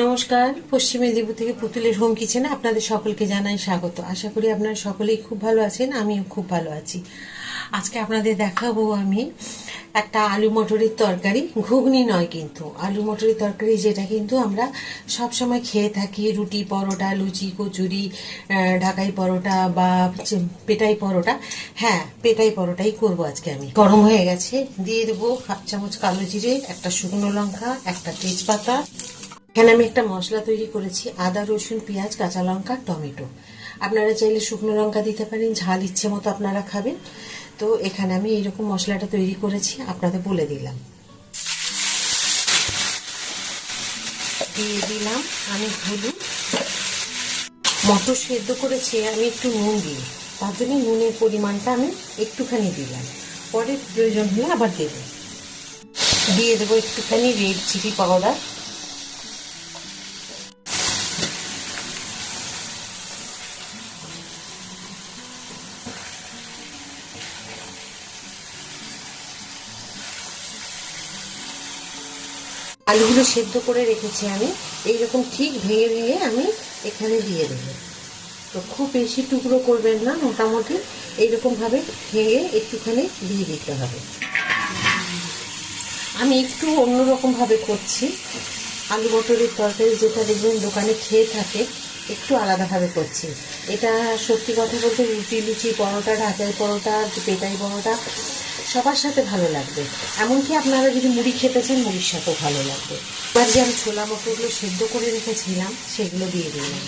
নমস্কার, পশ্চিম মেদিনীপুর থেকে পুতুলের হোম কিচেনে আপনাদের সকলকে জানাই স্বাগত। আশা করি আপনারা সকলেই খুব ভালো আছেন, আমিও খুব ভালো আছি। আজকে আপনাদের দেখাবো আমি একটা আলু মটরের তরকারি, ঘুগনি নয় কিন্তু আলু মটরের তরকারি, যেটা কিন্তু আমরা সব সময় খেয়ে থাকি রুটি, পরোটা, লুচি, কচুরি, ঢাকাই পরোটা বা পেটাই পরোটা। হ্যাঁ, পেটাই পরোটাই করবো আজকে আমি। গরম হয়ে গেছে, দিয়ে দেবো হাফ চামচ কালো জিরে, একটা শুকনো লঙ্কা, একটা তেজপাতা। এখানে আমি একটা মশলা তৈরি করেছি, আদা, রসুন, পেঁয়াজ, কাঁচা লঙ্কা, টমেটো। আপনারা চাইলে শুকনো লঙ্কা দিতে পারেন, ঝাল ইচ্ছে মতো আপনারা খাবেন। তো এখানে আমি এইরকম মশলাটা তৈরি করেছি, আপনাদের বলে দিলাম। দিয়ে দিলাম আমি হলুদ। মটর সেদ্ধ করেছি আমি একটু নুন দিয়ে, তার জন্য নুনের পরিমাণটা আমি একটুখানি দিলাম, পরে প্রয়োজন হলে আবার দেব। দিয়ে দেবো একটুখানি রেড চিলি পাউডার, আলুগুলো সেদ্ধ করে রেখেছি আমি, এইরকম ঠিক ভেঙে ভেঙে আমি এখানে দিয়ে দেবো। তো খুব বেশি টুকরো করবেন না, মোটামুটি এইরকমভাবে ভেঙে একটুখানি দিয়ে দিতে হবে। আমি একটু অন্যরকমভাবে করছি, আলু মটরের তরকারি যেটা দেখবেন দোকানে খেয়ে থাকে, একটু আলাদাভাবে করছি। এটা সত্যি কথা বলতে রুটি, লুচি, পরোটা, ঢাকাই পরোটা, পেটাই পরোটা সবার সাথে ভালো লাগবে। এমনকি আপনারা যদি মুড়ি খেতে চান, মুড়ির সাথেও ভালো লাগবে। এবার যে আমি ছোলা মটরগুলো সেদ্ধ করে রেখেছিলাম সেগুলো দিয়ে দিলাম।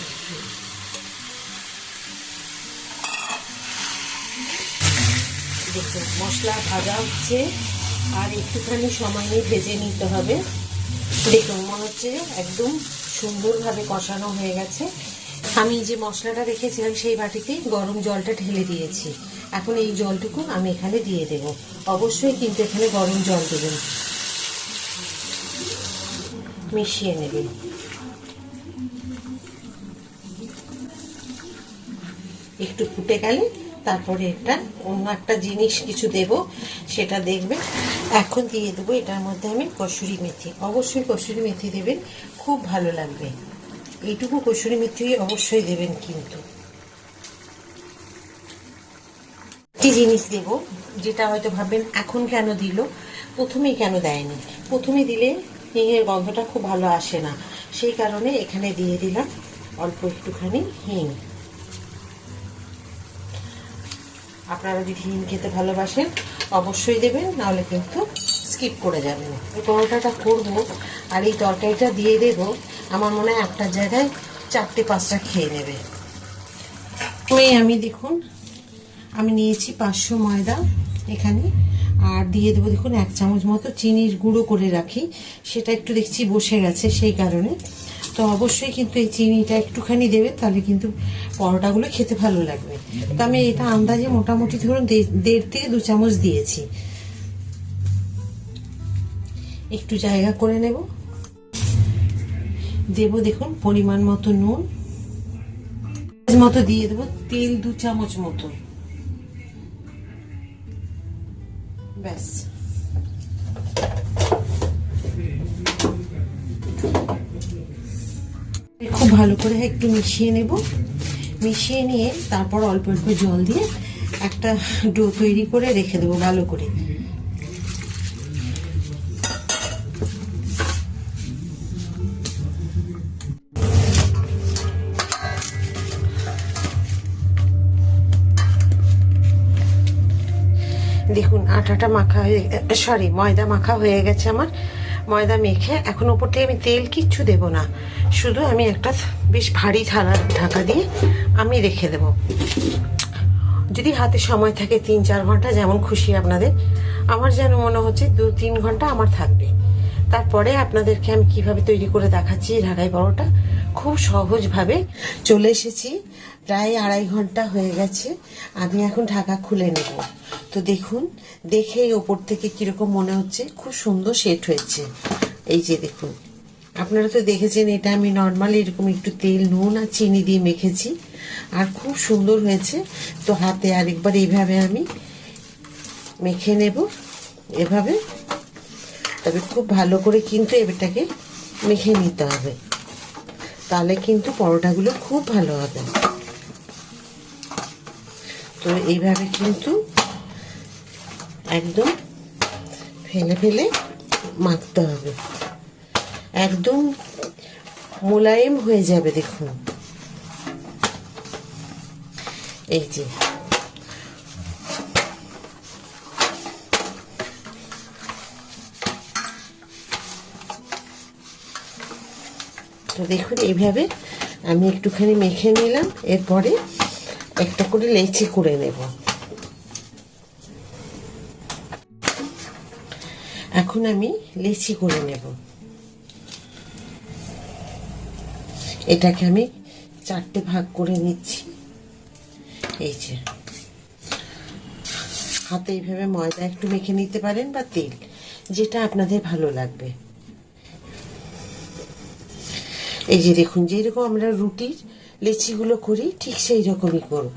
দেখুন মশলা ভাজা হচ্ছে, আর একটুখানি সময় নিয়ে ভেজে নিতে হবে। দেখুন মনে হচ্ছে একদম সুন্দরভাবে কষানো হয়ে গেছে। আমি যে মশলাটা রেখেছিলাম সেই বাটিতে গরম জলটা ঢেলে দিয়েছি। এখন এই জলটুকু আমি এখানে দিয়ে দেব। অবশ্যই কিন্তু এখানে গরম জল দেবেন, মিশিয়ে নেবেন। একটু ফুটে গেলে তারপরে এটা অন্য একটা জিনিস কিছু দেব, সেটা দেখবেন। এখন দিয়ে দেবো এটার মধ্যে আমি কসুরি মেথি। অবশ্যই কসুরি মেথি দেবেন, খুব ভালো লাগবে। এইটুকু কসুরি মেথি অবশ্যই দেবেন। কিন্তু একটি জিনিস দেব, যেটা হয়তো ভাববেন এখন কেন দিল, প্রথমেই কেন দেয়নি। প্রথমে দিলে হিঙের গন্ধটা খুব ভালো আসে না, সেই কারণে এখানে দিয়ে দিলাম অল্প একটুখানি হিং। আপনারা যদি হিং খেতে ভালোবাসেন অবশ্যই দেবেন, নাহলে কিন্তু স্কিপ করে যাবেন। এই পরোটাটা করবো আর এই তরকারিটা দিয়ে দেব, আমার মনে হয় একটার জায়গায় 4-5টা খেয়ে নেবে। আমি দেখুন আমি নিয়েছি 500 ময়দা এখানে, আর দিয়ে দেবো দেখুন 1 চামচ মতো চিনির গুঁড়ো করে রাখি, সেটা একটু দেখছি বসে গেছে সেই কারণে। তো অবশ্যই কিন্তু এই চিনিটা একটুখানি দেবে, তাহলে কিন্তু পরোটাগুলো খেতে ভালো লাগবে। তো আমি এটা আন্দাজে মোটামুটি ধরুন 1.5 থেকে 2 চামচ দিয়েছি। একটু জায়গা করে নেব। দেবো দেখুন পরিমাণ মতো নুন, মতো দিয়ে দেবো তেল 2 চামচ মতো, ব্যাস। খুব ভালো করে একটু মিশিয়ে নেব। মিশিয়ে নিয়ে তারপর অল্প অল্প জল দিয়ে একটা ডো তৈরি করে রেখে দেবো ভালো করে। দেখুন আটাটা মাখা হয়ে, ময়দা মাখা হয়ে গেছে আমার। ময়দা মেখে এখন ওপর থেকে আমি তেল কিচ্ছু দেব না, শুধু আমি একটা বেশ ভারী থালার ঢাকা দিয়ে আমি রেখে দেব। যদি হাতে সময় থাকে 3-4 ঘন্টা, যেমন খুশি আপনাদের। আমার যেন মনে হচ্ছে 2-3 ঘন্টা আমার থাকবে। তারপরে আপনাদেরকে আমি কিভাবে তৈরি করে দেখাচ্ছি ঢাকাই পরোটা, খুব সহজভাবে। চলে এসেছি, প্রায় 2.5 ঘন্টা হয়ে গেছে। আমি এখন ঢাকা খুলে নেব। তো দেখুন, দেখে ওপর থেকে কিরকম মনে হচ্ছে, খুব সুন্দর সেট হয়েছে। এই যে দেখুন, আপনারা তো দেখেছেন এটা আমি নর্মালি এরকম একটু তেল, নুন আর চিনি দিয়ে মেখেছি, আর খুব সুন্দর হয়েছে। তো হাতে আরেকবার এইভাবে আমি মেখে নেব, এভাবে। তবে খুব ভালো করে কিন্তু এটাকে মেখে নিতে হবে। তাহলে কিন্তু পরোটাগুলো খুব ভালো হবে। তো এইভাবে কিন্তু একদম ফেলে ফেলে মাখতে হবে, একদম মোলায়েম হয়ে যাবে। দেখুন এই যে তো দেখুন এইভাবে আমি একটুখানি মেখে নিলাম। এরপরে একটা করে লেচি করে নেব। এখন আমি লেচি করে নেব। এটাকে আমি 4টে ভাগ করে নিচ্ছি। এই যে হাতে এইভাবে ময়দা একটু মেখে নিতে পারেন বা তেল, যেটা আপনাদের ভালো লাগবে। এই যে দেখুন, যেরকম আমরা রুটির লেচিগুলো করি ঠিক সেই রকমই করব।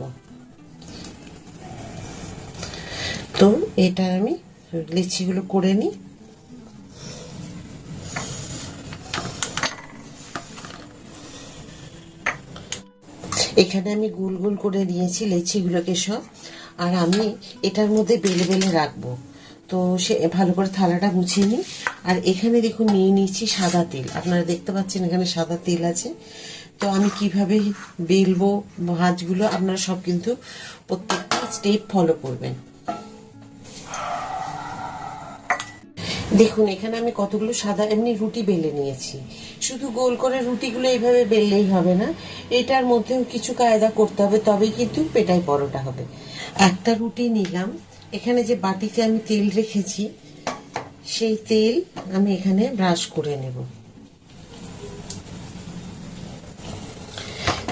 তো এটা আমি লেচিগুলো করে নিই। এখানে আমি গোল গোল করে নিয়েছি লেচিগুলোকে সব, আর আমি এটার মধ্যে বেলে বেলে রাখবো। তো সে ভালো করে থালাটা মুছিয়ে নিই। আর এখানে দেখুন নিয়ে নিচ্ছি সাদা তেল, আপনারা দেখতে পাচ্ছেন এখানে সাদা তেল আছে। তো আমি কিভাবে বেলবো ভাঁজগুলো আপনারা সব কিন্তু প্রত্যেকটা স্টেপ ফলো করবেন। দেখুন এখানে আমি কতগুলো সাদা এমনি রুটি বেলে নিয়েছি। শুধু গোল করে রুটিগুলো এইভাবে বেললেই হবে না, এটার মধ্যেও কিছু কায়দা করতে হবে, তবেই কিন্তু পেটাই পরোটা হবে। একটা রুটি নিলাম, এখানে যে বাটিতে আমি তেল রেখেছি সেই তেল আমি এখানে ব্রাশ করে নেব।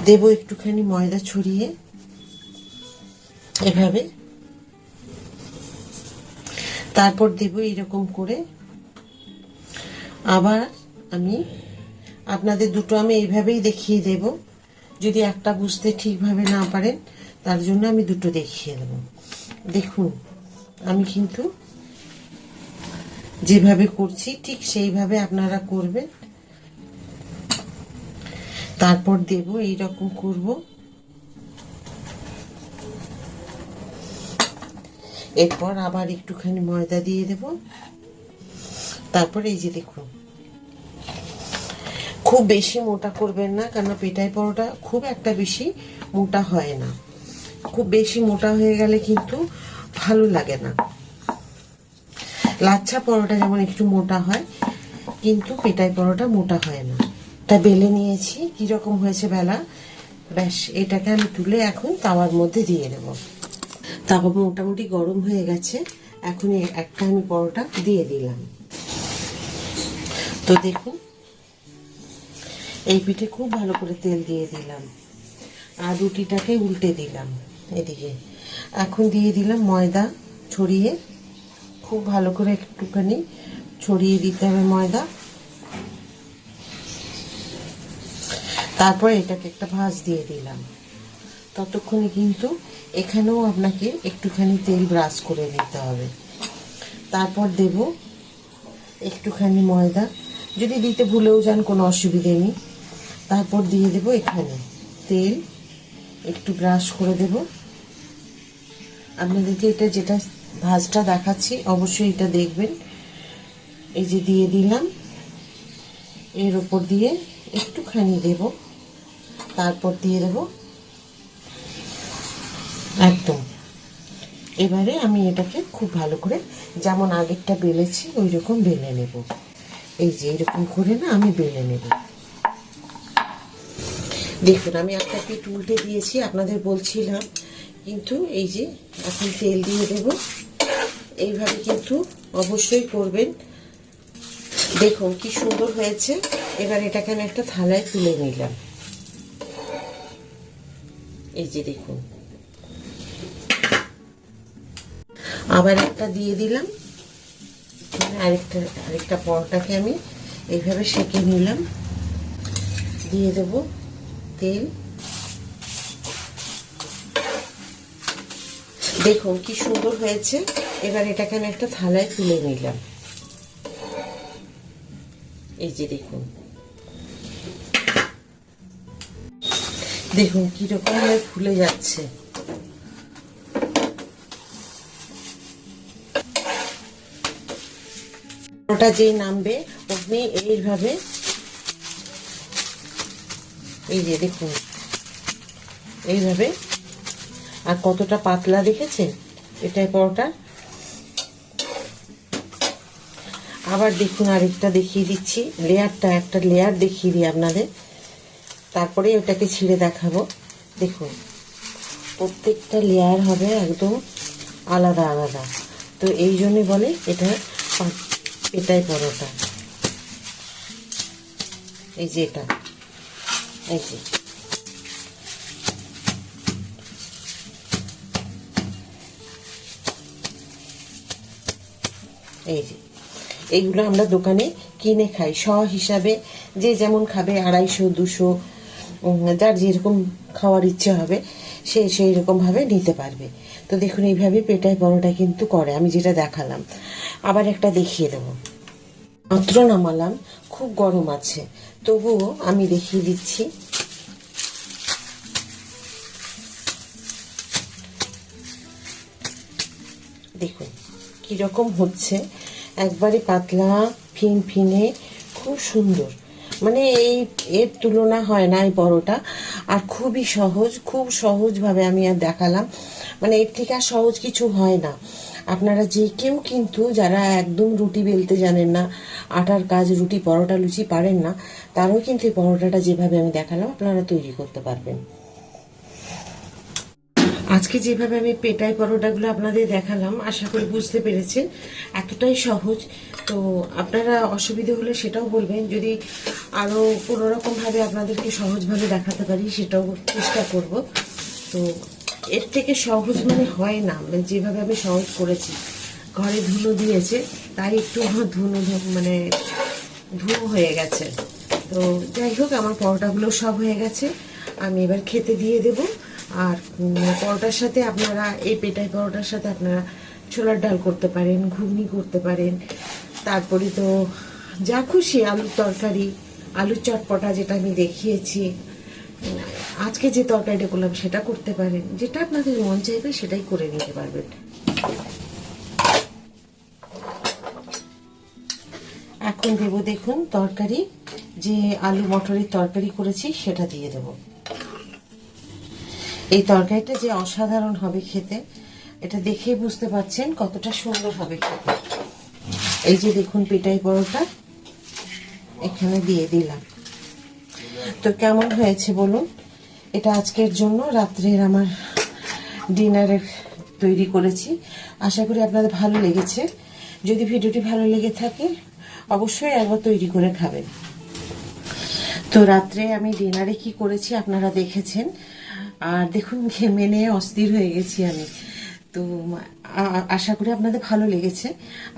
দেব একটুখানি ময়দা ছড়িয়ে এভাবে, তারপর দেব এইরকম করে। আবার আমি আপনাদের দুটো আমি এইভাবেই দেখিয়ে দেব, যদি একটা বুঝতে ঠিকভাবে না পারেন তার জন্য আমি দুটো দেখিয়ে দেব। দেখুন আমি কিন্তু যেভাবে করছি ঠিক সেইভাবে আপনারা করবেন। তারপর দেব এইরকম করব। এরপর আবার একটুখানি ময়দা দিয়ে দেব। তারপর এই যে দেখুন, খুব বেশি মোটা করবেন না, কারণ পেটাই পরোটা খুব একটা বেশি মোটা হয় না। খুব বেশি মোটা হয়ে গেলে কিন্তু ভালো লাগে না। লাচ্ছা পরোটা যেমন একটু মোটা হয়, কিন্তু পেটাই পরোটা মোটা হয় না। তা বেলে নিয়েছি, কিরকম হয়েছে বেলা, ব্যাস এটাকে আমি তুলে এখন তাওয়ার মধ্যে দিয়ে দেবো। তাওয়া মোটামুটি গরম হয়ে গেছে, এখন একটা আমি পরোটা দিয়ে দিলাম। তো দেখুন এই পিঠে খুব ভালো করে তেল দিয়ে দিলাম, আর রুটিটাকে উল্টে দিলাম এদিকে। এখন দিয়ে দিলাম ময়দা ছড়িয়ে, খুব ভালো করে একটুখানি ছড়িয়ে দিতে হবে ময়দা। তারপর এটাকে একটা ভাঁজ দিয়ে দিলাম। ততক্ষণে কিন্তু এখানেও আপনাকে একটুখানি তেল ব্রাশ করে নিতে হবে। তারপর দেব একটুখানি ময়দা, যদি দিতে ভুলেও যান কোনো অসুবিধে নেই। তারপর দিয়ে দেব এখানে তেল, একটু ব্রাশ করে দেব। আপনাদেরকে এটা যেটা ভাঁজটা দেখাচ্ছি অবশ্যই এটা দেখবেন। এই যে দিয়ে দিলাম, এর ওপর দিয়ে একটুখানি দেব, তারপর দিয়ে দেব একদম। এবারে আমি এটাকে খুব ভালো করে যেমন আগেরটা বেলেছি ওই রকম বেলে নেব। এই যে এরকম করে না আমি বেলে নেব। দেখুন আমি একটা পিঠ উল্টে দিয়েছি, আপনাদের বলছিলাম, কিন্তু এই যে এখন তেল দিয়ে দেব। এইভাবে কিন্তু অবশ্যই করবেন। দেখুন কি সুন্দর হয়েছে। এবার এটাকে আমি একটা থালায় তুলে নিলাম। এই যে দেখুন, আবার একটা দিয়ে দিলাম। আরেকটা পরোটাকে আমি এইভাবে সেঁকে নিলাম। দিয়ে দেব তেল। দেখুন কি সুন্দর হয়েছে। এবার এটাকে আমি একটা থালায় তুলে নিলাম। এই যে দেখুন, দেখুন কিরকম ভাবে ফুলে যাচ্ছে। ওটা যেই নামবে আপনি এইভাবে, এই যে দেখুন এইভাবে, আর কতটা পাতলা দেখেছেন এটাই পরোটা। আবার দেখুন আরেকটা দেখিয়ে দিচ্ছি, লেয়ারটা একটা লেয়ার দেখিয়ে দিই আপনাদের, তারপরে ওটাকে ছিঁড়ে দেখাবো। দেখুন প্রত্যেকটা লেয়ার হবে একদম আলাদা আলাদা, তো এই জন্যে বলে এটা এটাই পরোটা। এই যে এটা, এই যে এই যে এইগুলো আমরা দোকানে কিনে খাই শ হিসাবে, যে যেমন খাবে 250 200, যার যেরকম খাওয়ার ইচ্ছে হবে সে সেই রকমভাবে নিতে পারবে। তো দেখুন এইভাবে পেটাই পরোটা কিন্তু করে, আমি যেটা দেখালাম। আবার একটা দেখিয়ে দেবো, মাত্র নামালাম, খুব গরম আছে তবুও আমি দেখিয়ে দিচ্ছি। দেখুন কীরকম হচ্ছে, একবারে পাতলা ফিনফিনে, খুব সুন্দর, মানে এর তুলনা হয় না এই পরোটা। আর খুবই সহজ, খুব সহজভাবে আমি আর দেখালাম, মানে এর থেকে আর সহজ কিছু হয় না। আপনারা যে কেউ কিন্তু যারা একদম রুটি বেলতে জানেন না, আটার কাজ, রুটি পরোটা লুচি পারেন না, তারাও কিন্তু এই পরোটাটা যেভাবে আমি দেখালাম আপনারা তৈরি করতে পারবেন। আজকে যেভাবে আমি পেটাই পরোটাগুলো আপনাদের দেখালাম আশা করি বুঝতে পেরেছেন, এতটাই সহজ। তো আপনারা অসুবিধে হলে সেটাও বলবেন, যদি আরও কোনোরকমভাবে আপনাদেরকে সহজভাবে দেখাতে পারি সেটাও চেষ্টা করব। তো এর থেকে সহজ মানে হয় না, যেভাবে আমি সহজ করেছি, ঘরে ধুলো দিয়েছে তাই একটু আমার মানে ধুলো হয়ে গেছে। তো যাই হোক আমার পরোটাগুলো সব হয়ে গেছে, আমি এবার খেতে দিয়ে দেব। আর পরোটার সাথে আপনারা এই পেটাই পরোটার সাথে আপনারা ছোলার ডাল করতে পারেন, ঘুগনি করতে পারেন, তারপরে তো যা খুশি, আলুর তরকারি, আলুর চটপটা যেটা আমি দেখিয়েছি, আজকে যে তরকারিটা করলাম সেটা করতে পারেন, যেটা আপনাদের মন চাইবে সেটাই করে নিতে পারবেন। এখন দেব দেখুন তরকারি, যে আলু মটরের তরকারি করেছি সেটা দিয়ে দেব। এই তরকারিটা যে অসাধারণ হবে খেতে, এটা দেখেই বুঝতে পারছেন কতটা সুন্দর হবে খেতে। এই যে দেখুন পেটাই পরোটা এখানে দিয়ে দিলাম। তো কেমন হয়েছে বলুন? এটা আজকের জন্য রাত্রের আমার ডিনারে তৈরি করেছি, আশা করি আপনাদের ভালো লেগেছে। যদি ভিডিওটি ভালো লেগে থাকে অবশ্যই একবার তৈরি করে খাবেন। তো রাত্রে আমি ডিনারে কি করেছি আপনারা দেখেছেন, আর দেখুন ঘেমে নিয়ে অস্থির হয়ে গেছি আমি। তো আশা করি আপনাদের ভালো লেগেছে।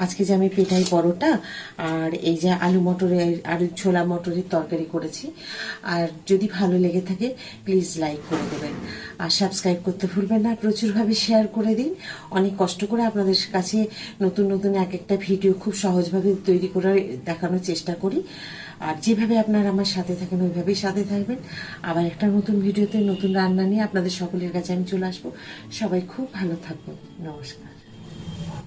আজকে যে আমি পেটাই পরোটা আর এই যে আলু ছোলা মটরের তরকারি করেছি, আর যদি ভালো লেগে থাকে প্লিজ লাইক করে দেবেন, আর সাবস্ক্রাইব করতে ভুলবেন না, প্রচুরভাবে শেয়ার করে দিন। অনেক কষ্ট করে আপনাদের কাছে নতুন নতুন এক একটা ভিডিও খুব সহজভাবে তৈরি করে দেখানোর চেষ্টা করি। আর যেভাবে আপনারা আমার সাথে থাকেন ওইভাবেই সাথে থাকবেন। আবার একটা নতুন ভিডিওতে নতুন রান্না নিয়ে আপনাদের সকলের কাছে আমি চলে আসবো। সবাই খুব ভালো থাকবেন। নমস্কার।